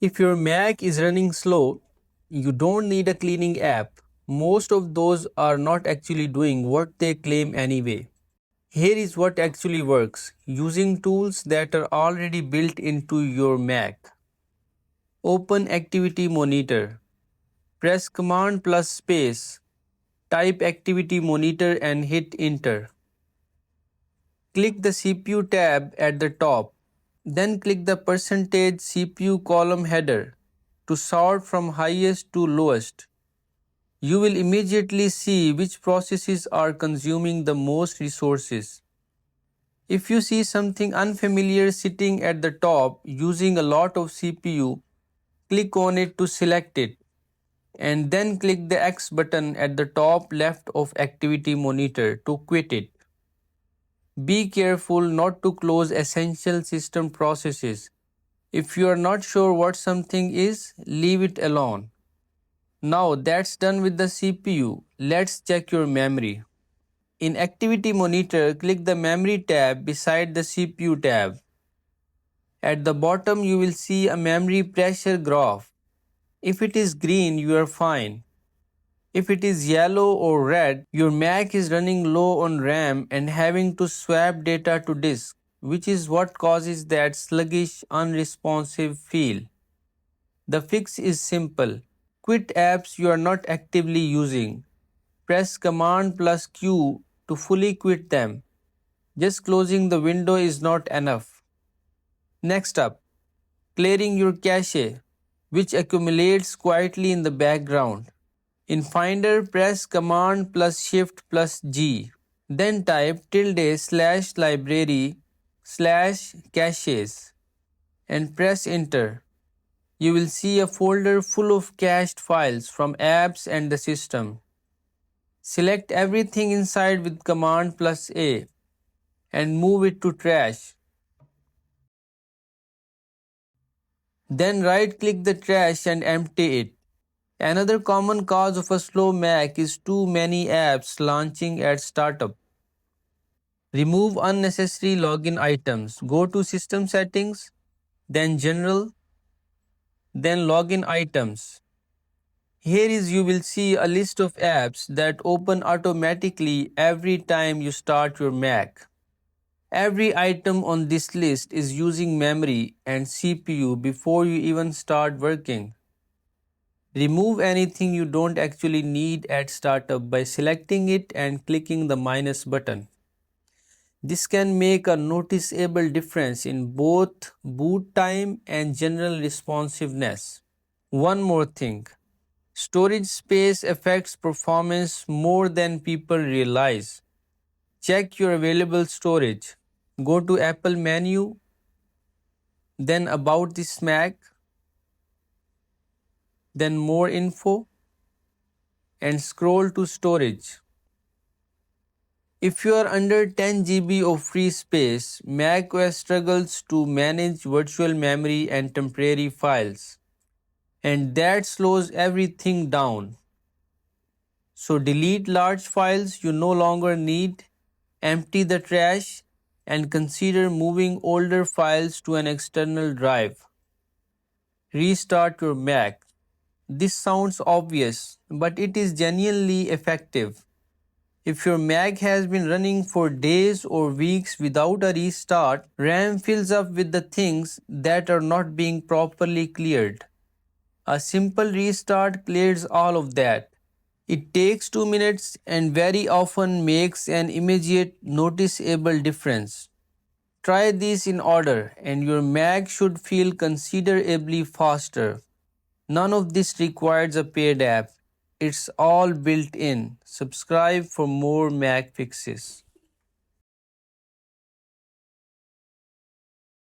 If your Mac is running slow, you don't need a cleaning app. Most of those are not actually doing what they claim anyway. Here is what actually works using tools that are already built into your Mac. Open Activity Monitor. Press Command plus space. Type Activity Monitor and hit Enter. Click the CPU tab at the top. Then click the percentage CPU column header to sort from highest to lowest. You will immediately see which processes are consuming the most resources. If you see something unfamiliar sitting at the top using a lot of CPU, click on it to select it, and then click the X button at the top left of Activity Monitor to quit it. Be careful not to close essential system processes. If you are not sure what something is, leave it alone. Now that's done with the CPU, let's check your memory. In Activity Monitor, click the Memory tab beside the CPU tab. At the bottom, you will see a memory pressure graph. If it is green, you are fine. If it is yellow or red, your Mac is running low on RAM and having to swap data to disk, which is what causes that sluggish, unresponsive feel. The fix is simple. Quit apps you are not actively using. Press Command plus Q to fully quit them. Just closing the window is not enough. Next up, clearing your cache, which accumulates quietly in the background. In Finder, press Command plus Shift plus G. Then type tilde slash library slash caches and press Enter. You will see a folder full of cached files from apps and the system. Select everything inside with Command plus A and move it to trash. Then right-click the trash and empty it. Another common cause of a slow Mac is too many apps launching at startup. Remove unnecessary login items. Go to System Settings, then General, then Login Items. Here is you will see a list of apps that open automatically every time you start your Mac. Every item on this list is using memory and CPU before you even start working. Remove anything you don't actually need at startup by selecting it and clicking the minus button. This can make a noticeable difference in both boot time and general responsiveness. One more thing. Storage space affects performance more than people realize. Check your available storage. Go to Apple menu, then About this Mac, then More Info, and scroll to Storage. If you are under 10 GB of free space, macOS struggles to manage virtual memory and temporary files, and that slows everything down. So delete large files you no longer need, empty the trash, and consider moving older files to an external drive. Restart your Mac. This sounds obvious, but it is genuinely effective. If your Mac has been running for days or weeks without a restart, RAM fills up with the things that are not being properly cleared. A simple restart clears all of that. It takes 2 minutes and very often makes an immediate noticeable difference. Try these in order and your Mac should feel considerably faster. None of this requires a paid app. It's all built in. Subscribe for more Mac fixes.